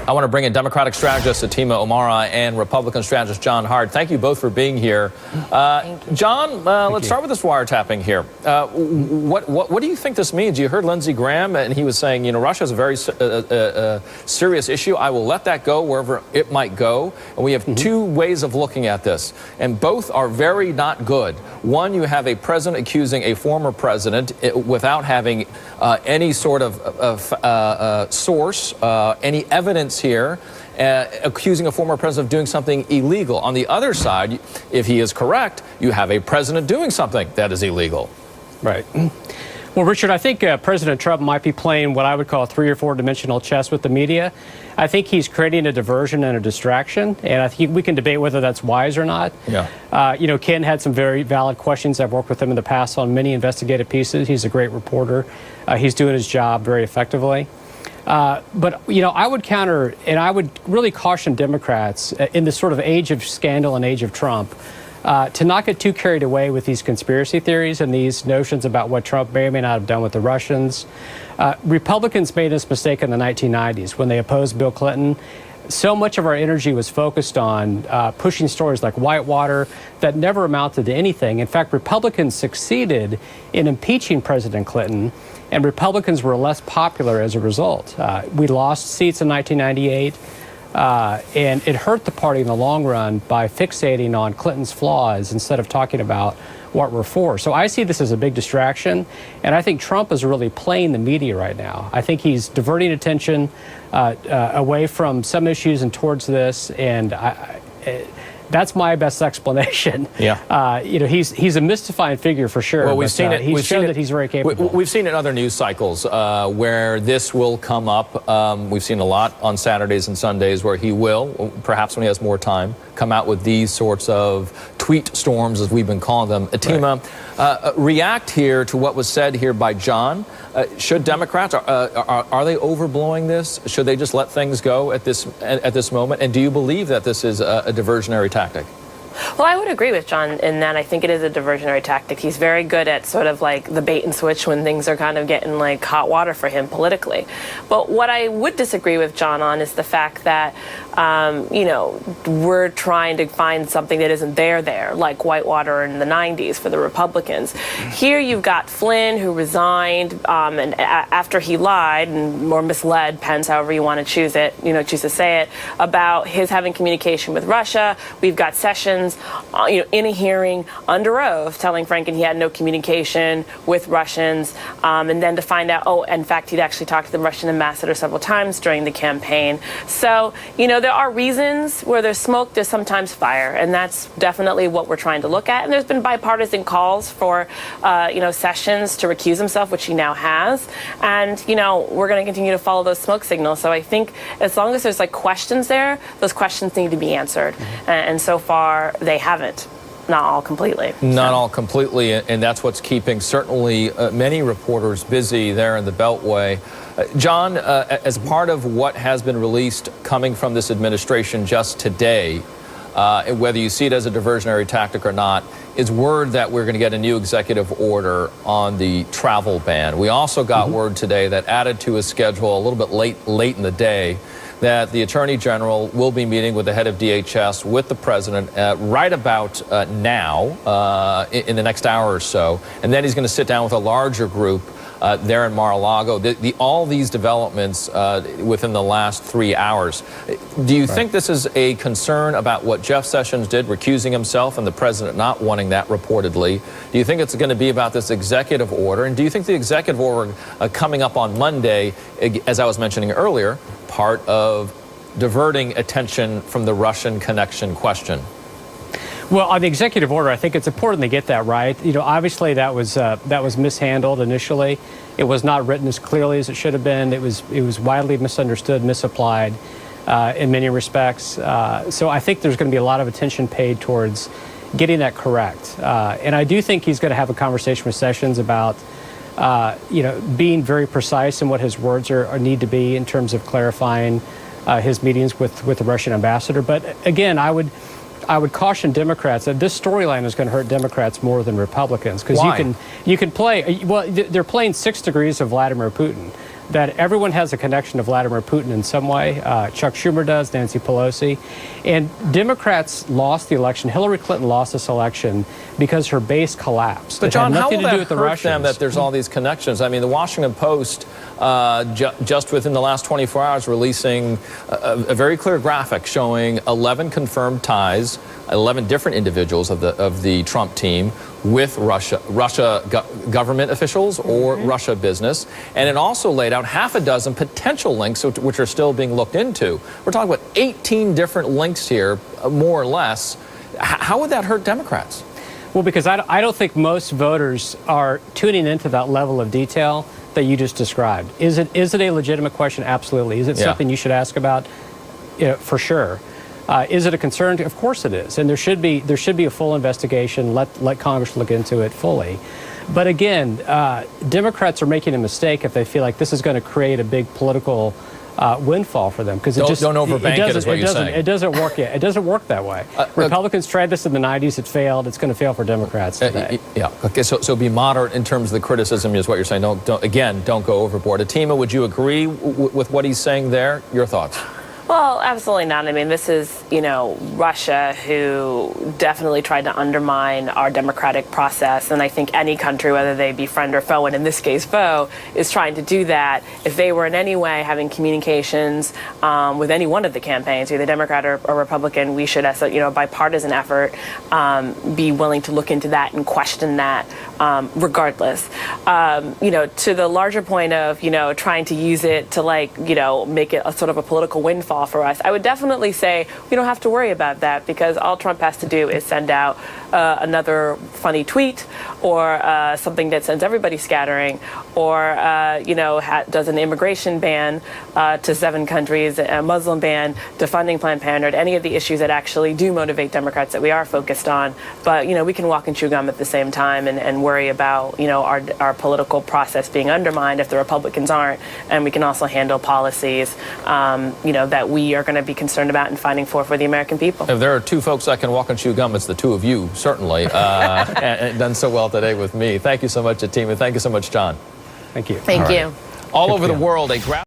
I want to bring in Democratic strategist Fatima Omara and Republican strategist John Hart. Thank you both for being here. John, let's start with this wiretapping here. What do you think this means? You heard Lindsey Graham, and he was saying, you know, Russia is a very serious issue. I will let that go wherever it might go. And we have two ways of looking at this, and both are very not good. One, you have a president accusing a former president without having any sort of source, any evidence here, accusing a former president of doing something illegal. On the other side, if he is correct, you have a president doing something that is illegal. Right. Well, Richard, I think President Trump might be playing what I would call a 3- or 4-dimensional chess with the media. I think he's creating a diversion and a distraction, and I think we can debate whether that's wise or not. Yeah. You know, Ken had some very valid questions. I've worked with him in the past on many investigative pieces. He's a great reporter. He's doing his job very effectively. But, you know, I would counter, and I would really caution Democrats in this sort of age of scandal and age of Trump to not get too carried away with these conspiracy theories and these notions about what Trump may or may not have done with the Russians. Republicans made this mistake in the 1990s when they opposed Bill Clinton. So much of our energy was focused on pushing stories like Whitewater that never amounted to anything. In fact, Republicans succeeded in impeaching President Clinton, and Republicans were less popular as a result. We lost seats in 1998, and it hurt the party in the long run by fixating on Clinton's flaws instead of talking about what we're for. So I see this as a big distraction, and I think Trump is really playing the media right now. I think he's diverting attention away from some issues and towards this, and that's my best explanation. Yeah. You know, he's a mystifying figure for sure. Well, we've seen it. He's shown that he's very capable. We've seen it in other news cycles where this will come up. We've seen a lot on Saturdays and Sundays where he will, perhaps when he has more time, come out with these sorts of tweet storms, as we've been calling them. Fatima, react here to what was said here by John. Should Democrats, are they overblowing this? Should they just let things go at this moment? And do you believe that this is a diversionary tactic? Well, I would agree with John in that I think it is a diversionary tactic. He's very good at sort of like the bait and switch when things are kind of getting like hot water for him politically. But what I would disagree with John on is the fact that, you know, we're trying to find something that isn't there, like Whitewater in the 90s for the Republicans. Here you've got Flynn, who resigned, and after he lied and more misled Pence, however you want to choose to say it, about his having communication with Russia. We've got Sessions, you know, in a hearing under oath, telling Franken he had no communication with Russians, and then to find out, oh, in fact, he'd actually talked to the Russian ambassador several times during the campaign. So, you know, there are reasons where there's smoke, there's sometimes fire, and that's definitely what we're trying to look at. And there's been bipartisan calls for, you know, Sessions to recuse himself, which he now has. And, you know, we're going to continue to follow those smoke signals. So I think as long as there's like questions there, those questions need to be answered. And so far, they haven't. Not all completely. Not all completely, and that's what's keeping certainly many reporters busy there in the Beltway. John, as part of what has been released coming from this administration just today, whether you see it as a diversionary tactic or not, is word that we're going to get a new executive order on the travel ban. We also got word today that added to his schedule a little bit late in the day, that the Attorney General will be meeting with the head of DHS with the president right about now in the next hour or so. And then he's going to sit down with a larger group there in Mar-a-Lago. All these developments within the last 3 hours. Do you think this is a concern about what Jeff Sessions did, recusing himself, and the president not wanting that reportedly? Do you think it's going to be about this executive order? And do you think the executive order coming up on Monday, as I was mentioning earlier, part of diverting attention from the Russian connection question? Well, on the executive order, I think it's important to get that right. You know, obviously that was mishandled initially. It was not written as clearly as it should have been. It was widely misunderstood, misapplied in many respects. So I think there's going to be a lot of attention paid towards getting that correct. And I do think he's going to have a conversation with Sessions about you know, being very precise in what his words need to be in terms of clarifying his meetings with the Russian ambassador. But again, I would caution Democrats that this storyline is going to hurt Democrats more than Republicans, because you can play, well, they're playing 6 degrees of Vladimir Putin. that everyone has a connection to Vladimir Putin in some way. Chuck Schumer does, Nancy Pelosi. And Democrats lost the election. Hillary Clinton lost this election because her base collapsed. But John, how will that with the hurt Russians. them that there's all these connections? I mean, the Washington Post, just within the last 24 hours, releasing a very clear graphic showing 11 confirmed ties, 11 different individuals of the Trump team with Russia government officials or Russia business. And it also laid out half a dozen potential links which are still being looked into. We're talking about 18 different links here, more or less. How would that hurt Democrats? Well, because I don't think most voters are tuning into that level of detail that you just described. Is it a legitimate question? Absolutely. Is it something you should ask about? For sure. Is it a concern? Of course it is, and there should be a full investigation. Let Congress look into it fully. But again, Democrats are making a mistake if they feel like this is going to create a big political windfall for them, because don't overbank it, is what you're saying. It doesn't work yet. It doesn't work that way. Republicans tried this in the 90s. It failed. It's going to fail for Democrats today. Yeah. Okay. So be moderate in terms of the criticism, is what you're saying. Don't go overboard. Atima, would you agree with what he's saying there? Your thoughts? Well, absolutely not. I mean, this is, Russia, who definitely tried to undermine our democratic process. And I think any country, whether they be friend or foe, and in this case foe, is trying to do that. If they were in any way having communications with any one of the campaigns, either Democrat or Republican, we should, as a bipartisan effort, be willing to look into that and question that regardless. To the larger point of, trying to use it to make it a sort of a political windfall for us, I would definitely say we don't have to worry about that, because all Trump has to do is send out another funny tweet or something that sends everybody scattering, or does an immigration ban to 7 countries, a Muslim ban, defunding Planned Parenthood, any of the issues that actually do motivate Democrats that we are focused on. But we can walk and chew gum at the same time and worry about our political process being undermined if the Republicans aren't, and we can also handle policies that we are going to be concerned about and fighting for the American people. If there are 2 folks that can walk and chew gum, it's the 2 of you, certainly, and done so well today with me. Thank you so much, Atima. Thank you so much, John. Thank you. Thank you. All over the world,